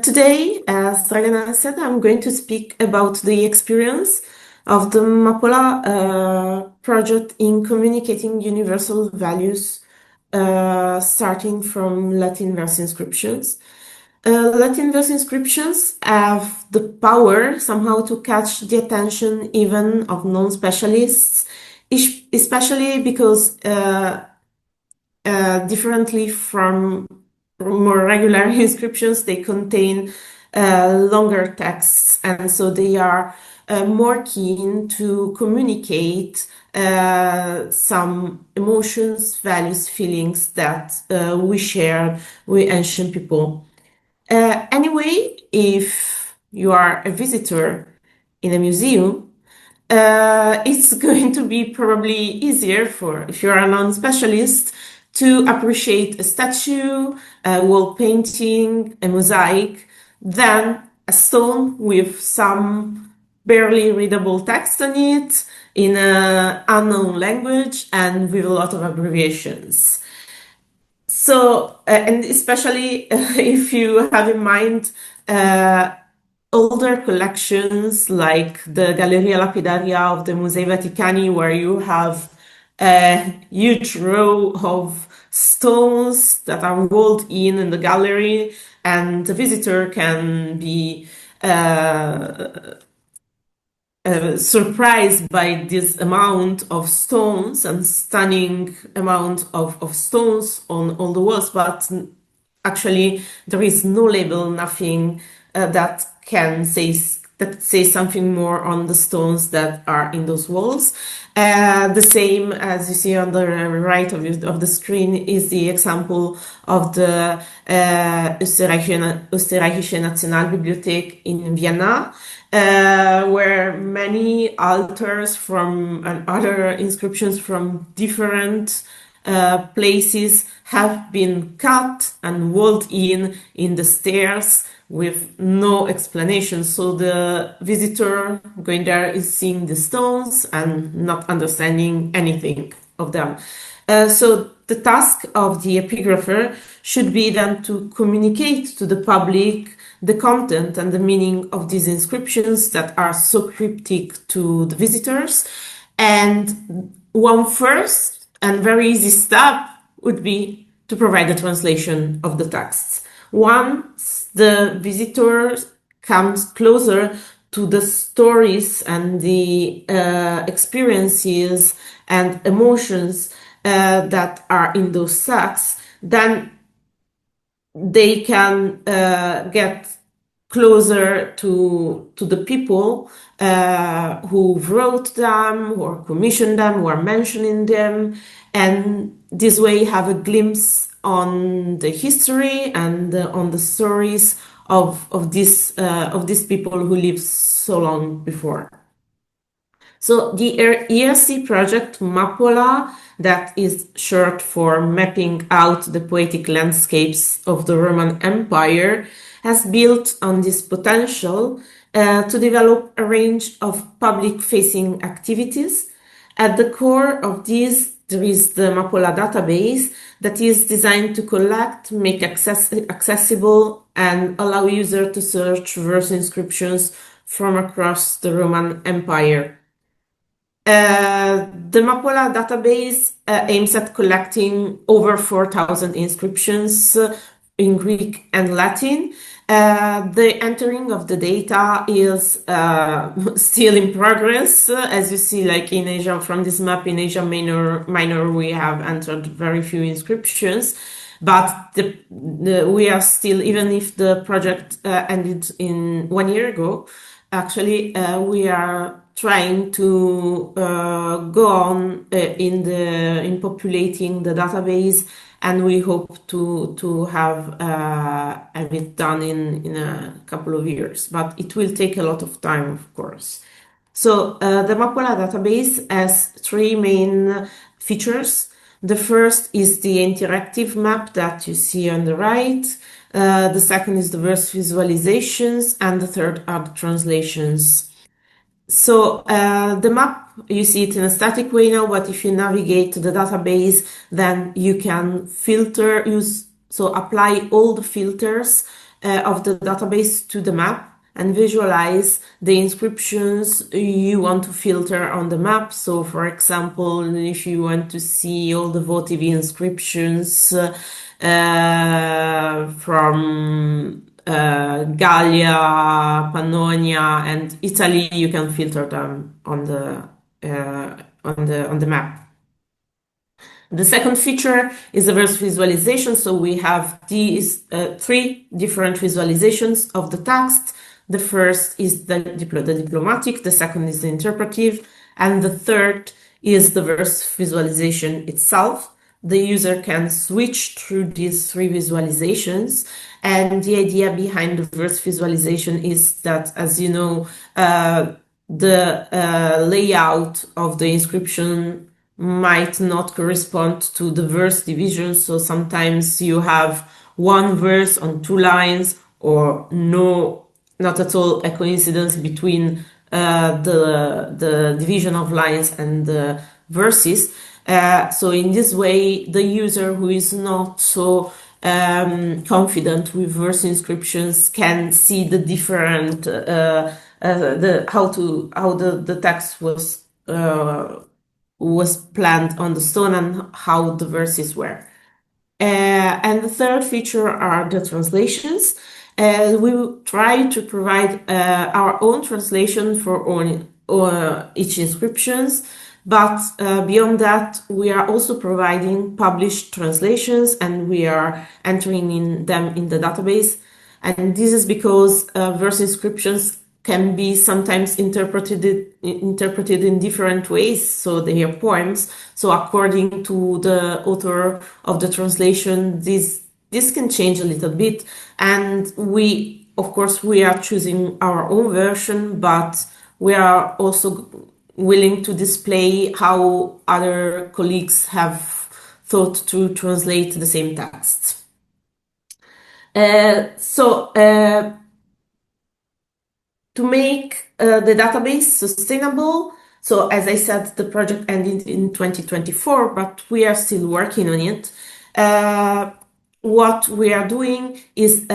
Today, as Dragana said, I'm going to speak about the experience of the MAPPOLA project in communicating universal values, starting from Latin verse inscriptions. Latin verse inscriptions have the power somehow to catch the attention even of non-specialists, especially because differently from more regular inscriptions, they contain longer texts, and so they are more keen to communicate some emotions, values, feelings that we share with ancient people. Anyway, if you are a visitor in a museum, it's going to be probably easier for, if you're a non-specialist, to appreciate a statue, a wall painting, a mosaic, than a stone with some barely readable text on it in an unknown language and with a lot of abbreviations. So, and especially if you have in mind older collections like the Galleria Lapidaria of the Musei Vaticani, where you have a huge row of stones that are walled in the gallery, and the visitor can be surprised by this amount of stones and stunning amount of stones on the walls, but actually there is no label, nothing that can say something more on the stones that are in those walls. The same as you see on the right of the screen is the example of the Österreichische Nationalbibliothek in Vienna, where many altars from and other inscriptions from different places have been cut and walled in the stairs with no explanation. So the visitor going there is seeing the stones and not understanding anything of them. So the task of the epigrapher should be then to communicate to the public the content and the meaning of these inscriptions that are so cryptic to the visitors. And one first and very easy step would be to provide a translation of the texts. Once the visitor comes closer to the stories and the experiences and emotions that are in those texts, then they can get closer to the people who wrote them, or commissioned them, or mentioning them, and this way have a glimpse on the history and on the stories of these people who lived so long before. So the ERC project MAPPOLA, that is short for Mapping Out the Poetic Landscapes of the Roman Empire, has built on this potential to develop a range of public-facing activities. At the core of this, there is the MAPPOLA database that is designed to collect, make accessible, and allow users to search verse inscriptions from across the Roman Empire. The MAPPOLA database aims at collecting over 4,000 inscriptions in Greek and Latin. The entering of the data is still in progress. As you see, like in Asia, from this map in Asia Minor, we have entered very few inscriptions. But we are still, even if the project ended in 1 year ago, actually we are trying to go on in populating the database, and we hope to have it done in a couple of years. But it will take a lot of time, of course. So the MAPPOLA database has three main features. The first is the interactive map that you see on the right. The second is the verse visualizations, and the third are the translations. So the map, you see it in a static way now, but if you navigate to the database, then you can filter, use So apply all the filters of the database to the map and visualize the inscriptions you want to filter on the map. So for example, if you want to see all the votive inscriptions from Gallia, Pannonia, and Italy, you can filter them on the map. The second feature is the verse visualization. So we have these three different visualizations of the text. The first is the diplomatic, the second is the interpretive, and the third is the verse visualization itself. The user can switch through these three visualizations. And the idea behind the verse visualization is that, as you know, the layout of the inscription might not correspond to the verse division. So sometimes you have one verse on two lines, or not at all a coincidence between the division of lines and the verses. So in this way, the user who is not so confident with verse inscriptions can see the different how the text was planned on the stone and how the verses were. And the third feature are the translations. We will try to provide our own translation for each inscriptions, but beyond that, we are also providing published translations, and we are entering them in the database. And this is because verse inscriptions can be sometimes interpreted in different ways. So they are poems. So according to the author of the translation, this can change a little bit. And of course, we are choosing our own version, but we are also willing to display how other colleagues have thought to translate the same text. To make the database sustainable, so as I said, the project ended in 2024, but we are still working on it. What we are doing is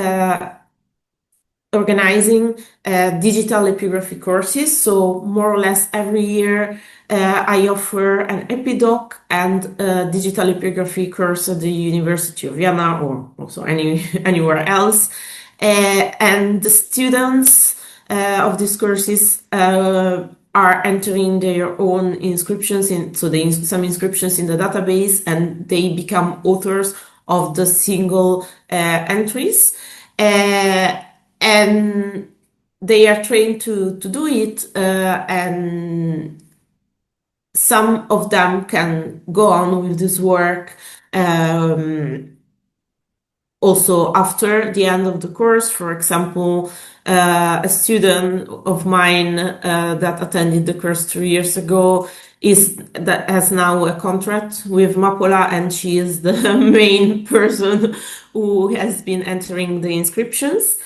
organizing digital epigraphy courses. So more or less every year, I offer an epidoc and a digital epigraphy course at the University of Vienna, or also anywhere else. And the students of these courses are entering their own inscriptions some inscriptions in the database, and they become authors of the single entries. And they are trained to do it, and some of them can go on with this work also after the end of the course. For example, a student of mine that attended the course 3 years ago has now a contract with MAPPOLA, and she is the main person who has been entering the inscriptions.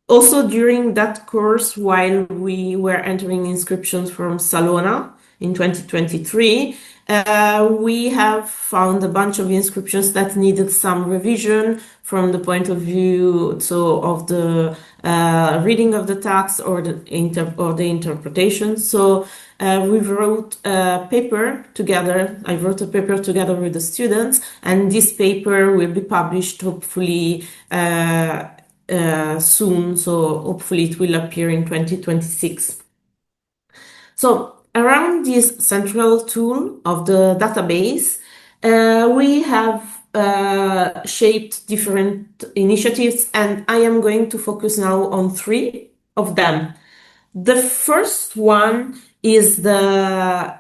Also, during that course, while we were entering inscriptions from Salona in 2023, we have found a bunch of inscriptions that needed some revision from the point of view of the reading of the text or the interpretation. So we wrote a paper together. I wrote a paper together with the students, and this paper will be published hopefully soon. So hopefully it will appear in 2026. So around this central tool of the database, we have shaped different initiatives, and I am going to focus now on 3 of them. The first one is the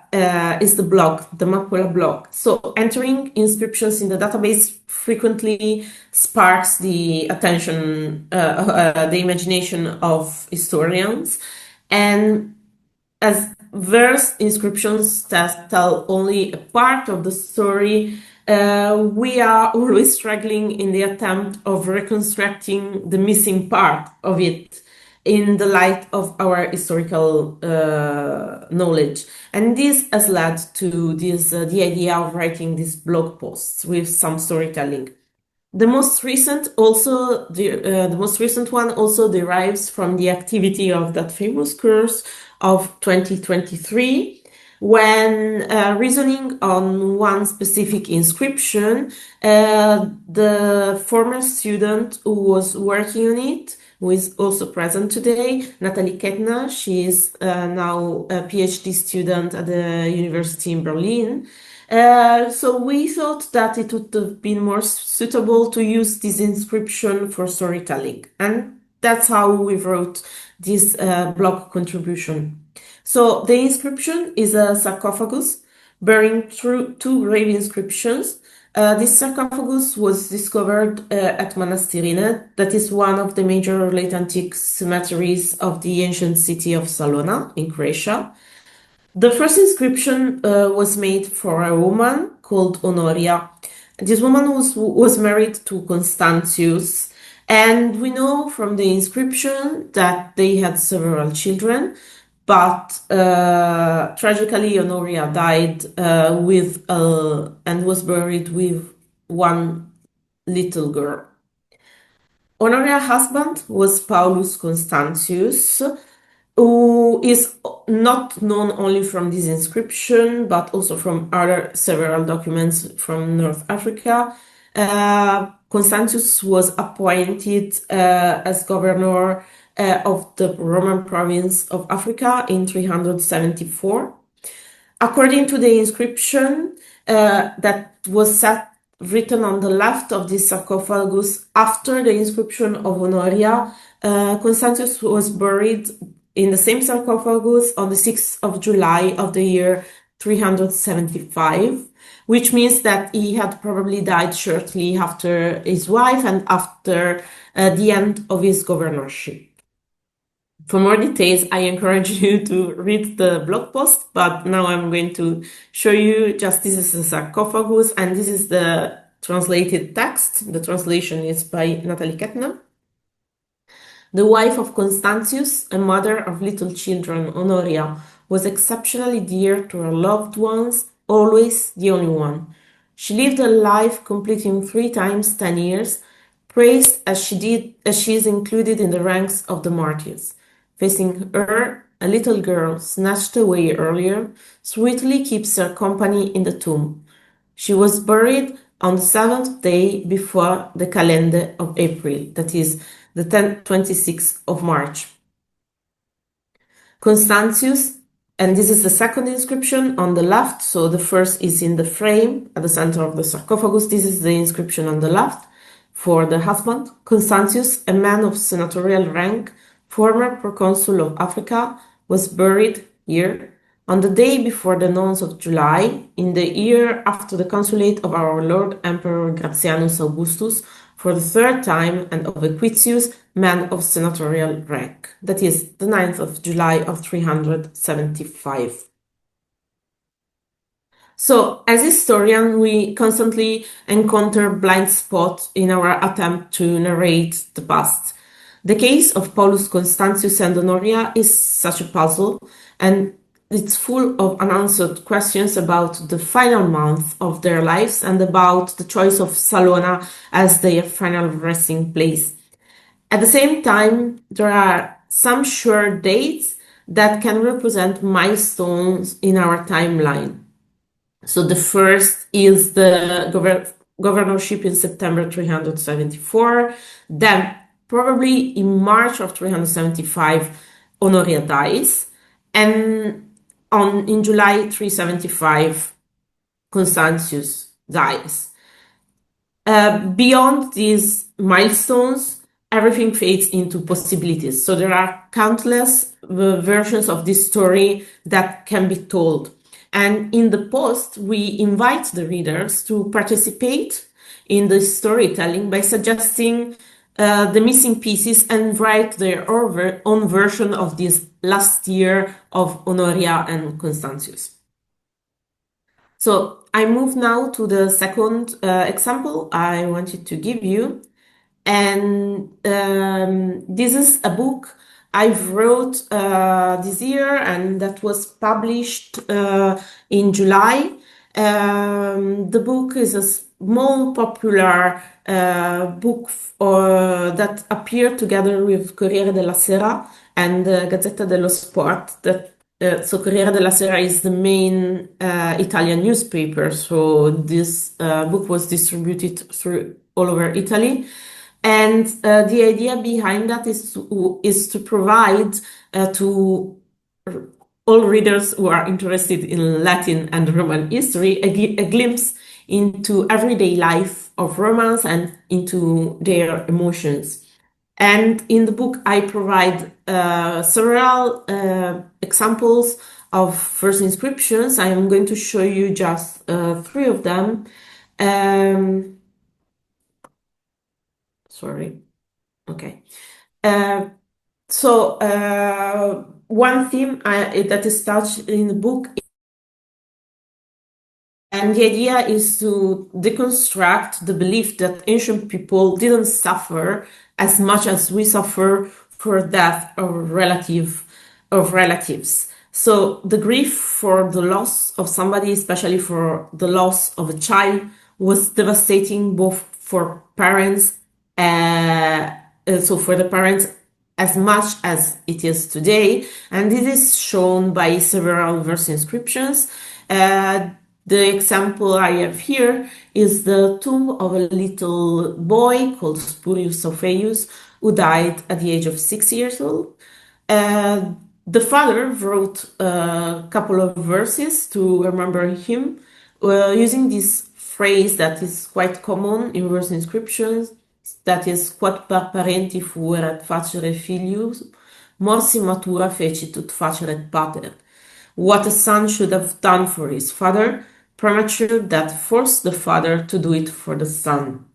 blog, the MAPPOLA blog. So entering inscriptions in the database frequently sparks the attention, the imagination of historians, and as verse inscriptions tell only a part of the story, we are always struggling in the attempt of reconstructing the missing part of it. in the light of our historical knowledge. And this has led to the idea of writing these blog posts with some storytelling. The most recent one also derives from the activity of that famous course of 2023, when reasoning on one specific inscription, the former student who was working on it, who is also present today, Natalie Kettner, she is now a PhD student at the University in Berlin. So we thought that it would have been more suitable to use this inscription for storytelling. And that's how we wrote this blog contribution. So the inscription is a sarcophagus bearing two grave inscriptions. This sarcophagus was discovered at Manastirine, that is one of the major late antique cemeteries of the ancient city of Salona in Croatia. The first inscription was made for a woman called Honoria. This woman was married to Constantius, and we know from the inscription that they had several children, but tragically Honoria died and was buried with one little girl. Honoria's husband was Paulus Constantius, who is not known only from this inscription, but also from other several documents from North Africa. Constantius was appointed as governor of the Roman province of Africa in 374. According to the inscription that was written on the left of this sarcophagus after the inscription of Honoria, Constantius was buried in the same sarcophagus on the 6th of July of the year 375, which means that he had probably died shortly after his wife and after the end of his governorship. For more details, I encourage you to read the blog post, but now I'm going to show you just this is a sarcophagus, and this is the translated text. The translation is by Natalie Kettner. The wife of Constantius, a mother of little children, Honoria, was exceptionally dear to her loved ones, always the only one. She lived a life completing 3 times 10 years, praised as she is included in the ranks of the martyrs. Facing her, a little girl, snatched away earlier, sweetly keeps her company in the tomb. She was buried on the 7th day before the calendar of April, that is, the 26th of March. Constantius, and this is the second inscription on the left, so the first is in the frame at the center of the sarcophagus. This is the inscription on the left for the husband. Constantius, a man of senatorial rank, former proconsul of Africa, was buried here on the day before the nones of July, in the year after the consulate of our Lord Emperor Gratianus Augustus, for the 3rd time, and of Equitius, man of senatorial rank. That is the 9th of July of 375. So, as historians, we constantly encounter blind spots in our attempt to narrate the past. The case of Paulus Constantius and Honoria is such a puzzle, and it's full of unanswered questions about the final month of their lives and about the choice of Salona as their final resting place. At the same time, there are some sure dates that can represent milestones in our timeline. So the first is the governorship in September 374. Then, probably in March of 375, Honoria dies. And in July 375, Constantius dies. Beyond these milestones, everything fades into possibilities. So there are countless versions of this story that can be told. And in the post, we invite the readers to participate in the storytelling by suggesting the missing pieces and write their own version of this last year of Honoria and Constantius. So I move now to the second example I wanted to give you. And this is a book I wrote this year, and that was published in July. The book is a small, popular book that appeared together with Corriere della Sera and Gazzetta dello Sport. So Corriere della Sera is the main Italian newspaper. So this book was distributed through all over Italy. And the idea behind that is to provide to all readers who are interested in Latin and Roman history a glimpse into everyday life of Romans and into their emotions. And in the book, I provide several examples of first inscriptions. I am going to show you just three of them. Sorry. Okay. So one theme that is touched in the book, and the idea is to deconstruct the belief that ancient people didn't suffer as much as we suffer for death of relatives. So the grief for the loss of somebody, especially for the loss of a child, was devastating both for parents, so for the parents as much as it is today. And this is shown by several verse inscriptions. The example I have here is the tomb of a little boy called Spurius Ophius, who died at the age of 6 years old. The father wrote a couple of verses to remember him, using this phrase that is quite common in verse inscriptions, that is, quod per parenti fuerat facere filius, morsi matura fecitut faceret pater. What a son should have done for his father, premature death forced the father to do it for the son.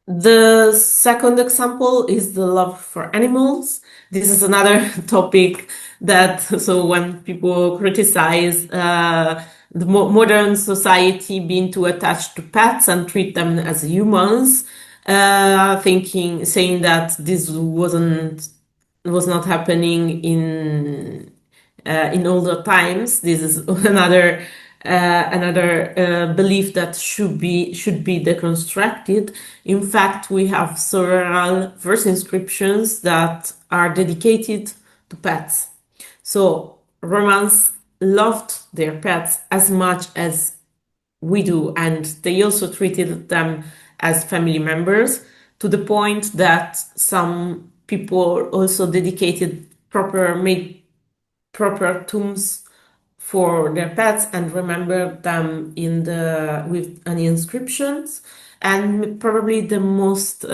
The second example is the love for animals. This is another topic that, so when people criticize the modern society being too attached to pets and treat them as humans, saying that this was not happening in older times. This is another belief that should be deconstructed. In fact, we have several verse inscriptions that are dedicated to pets. So Romans loved their pets as much as we do, and they also treated them as family members, to the point that some people also made proper tombs for their pets and remember them with an inscriptions. And probably the most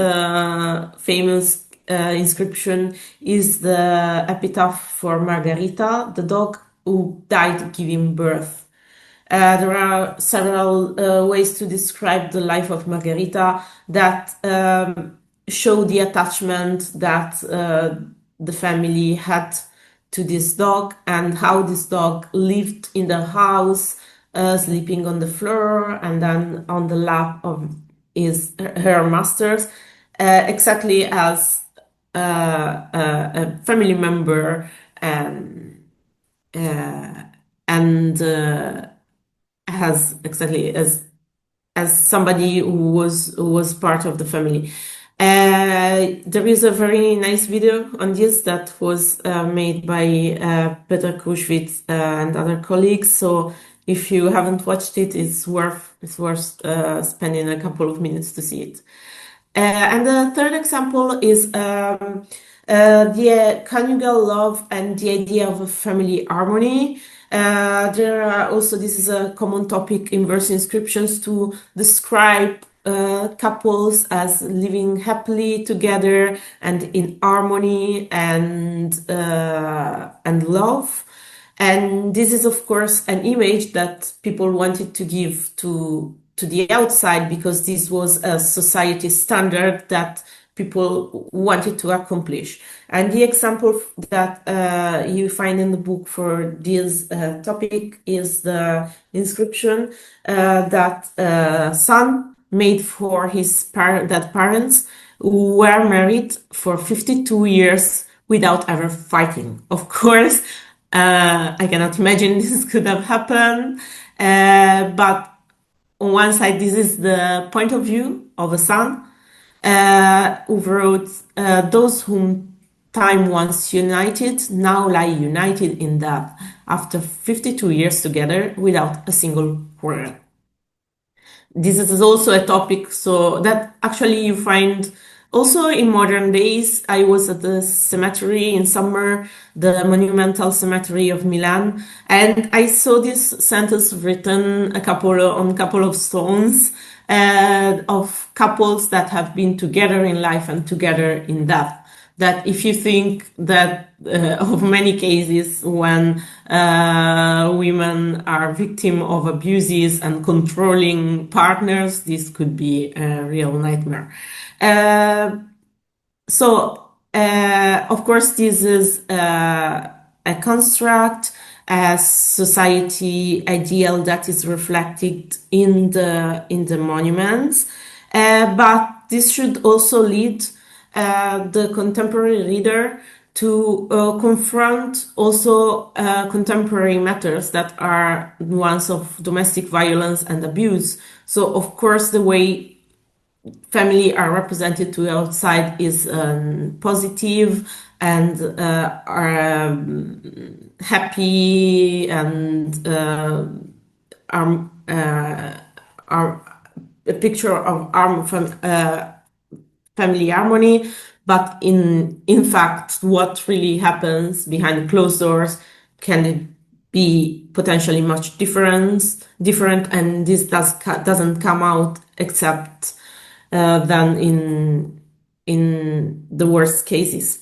famous inscription is the epitaph for Margarita, the dog who died giving birth. There are several ways to describe the life of Margarita that show the attachment that the family had to this dog, and how this dog lived in the house, sleeping on the floor and then on the lap of her masters, exactly as a family member, and has exactly as somebody who was part of the family. There is a very nice video on this that was made by Peter Kruszwitz and other colleagues. So if you haven't watched it, it's worth spending a couple of minutes to see it. And the third example is the conjugal love and the idea of a family harmony. There are also, this is a common topic in verse inscriptions, to describe couples as living happily together and in harmony and love. And this is, of course, an image that people wanted to give to the outside, because this was a society standard that people wanted to accomplish. And the example that you find in the book for this topic is the inscription that son made for his dead parents, who were married for 52 years without ever fighting. Of course, I cannot imagine this could have happened, but on one side, this is the point of view of a son who wrote, those whom time once united now lie united in death after 52 years together without a single quarrel. This is also a topic so that actually you find also in modern days. I was at the cemetery in summer, the monumental cemetery of Milan, and I saw this sentence written on a couple of stones of couples that have been together in life and together in death. That if you think that of many cases when women are victim of abuses and controlling partners, this could be a real nightmare. Of course, this is a construct, a society ideal that is reflected in the monuments, but this should also lead the contemporary reader to confront also contemporary matters that are ones of domestic violence and abuse. So, of course, the way family are represented to the outside is positive and are happy and are a picture of family harmony, but in fact, what really happens behind closed doors can be potentially much different, and this doesn't come out except than in the worst cases.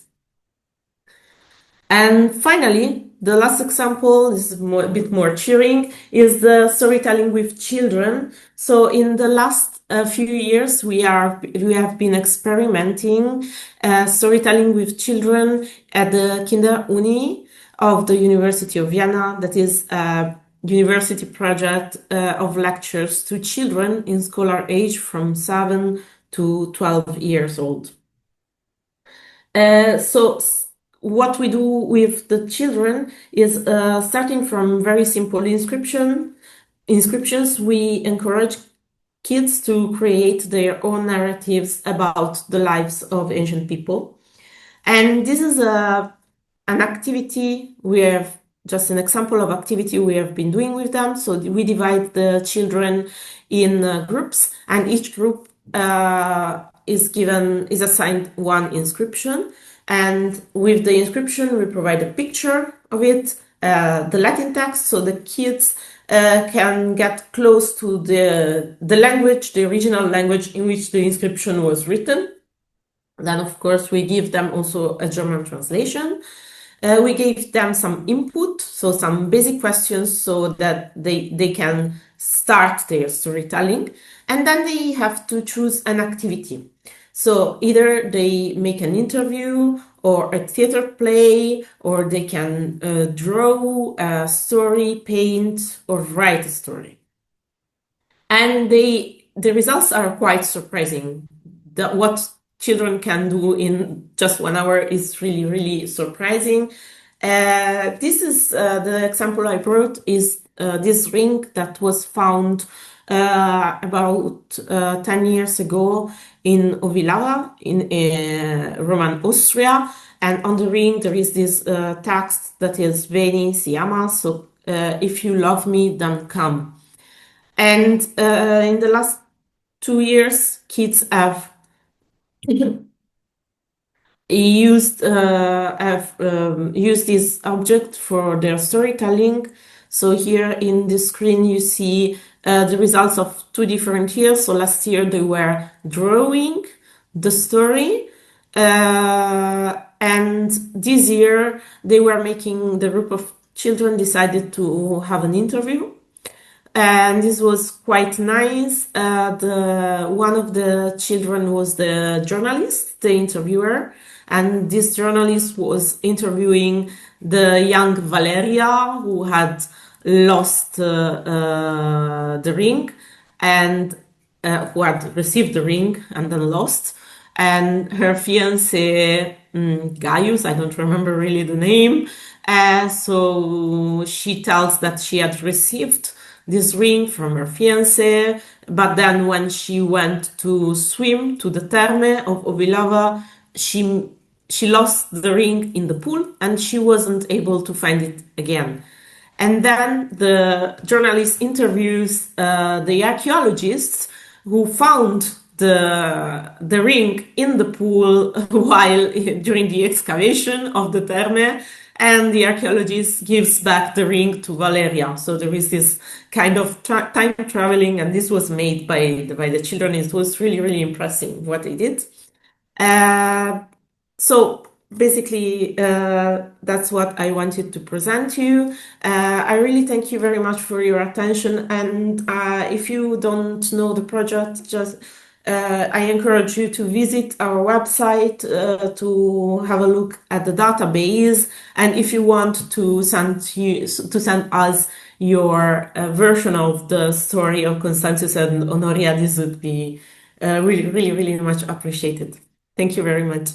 And finally, the last example is a bit more cheering, is the storytelling with children. So in the last few years, we have been experimenting storytelling with children at the Kinderuni of the University of Vienna. That is a university project of lectures to children in scholar age from 7 to 12 years old. So what we do with the children is starting from very simple inscriptions. We encourage kids to create their own narratives about the lives of ancient people. And this is an activity we have, just an example of activity we have been doing with them. So we divide the children in groups, and each group is assigned one inscription. And with the inscription, we provide a picture of it, the Latin text, so the kids can get close to the language, the original language in which the inscription was written. Then, of course, we give them also a German translation. We gave them some input, so some basic questions so that they can start their storytelling. And then they have to choose an activity. So either they make an interview or a theater play, or they can draw a story, paint, or write a story. And the results are quite surprising. What children can do in just 1 hour is really, really surprising. This is the example I brought is this ring that was found about 10 years ago in Ovilava in Roman Austria. And on the ring there is this text that is Veni, si ama, so if you love me, then come. And in the last 2 years, kids have used this object for their storytelling. So here in the screen you see the results of 2 different years. So last year they were drawing the story, and this year the group of children decided to have an interview. And this was quite nice. One of the children was the journalist, the interviewer, and this journalist was interviewing the young Valeria who had lost the ring and who had received the ring and then lost. and her fiance, Gaius, I don't remember really the name. So she tells that she had received this ring from her fiance, but then when she went to swim to the terme of Ovilava, she she lost the ring in the pool and she wasn't able to find it again. And then the journalist interviews the archaeologists who found the ring in the pool while during the excavation of the terme, and the archaeologist gives back the ring to Valeria. So there is this kind of time traveling, and this was made by the children. It was really, really impressive what they did. Uh, so basically, that's what I wanted to present to you. I really thank you very much for your attention. And if you don't know the project, just I encourage you to visit our website to have a look at the database. And if you want to send us your version of the story of Constantius and Honoria, this would be really, really, really much appreciated. Thank you very much.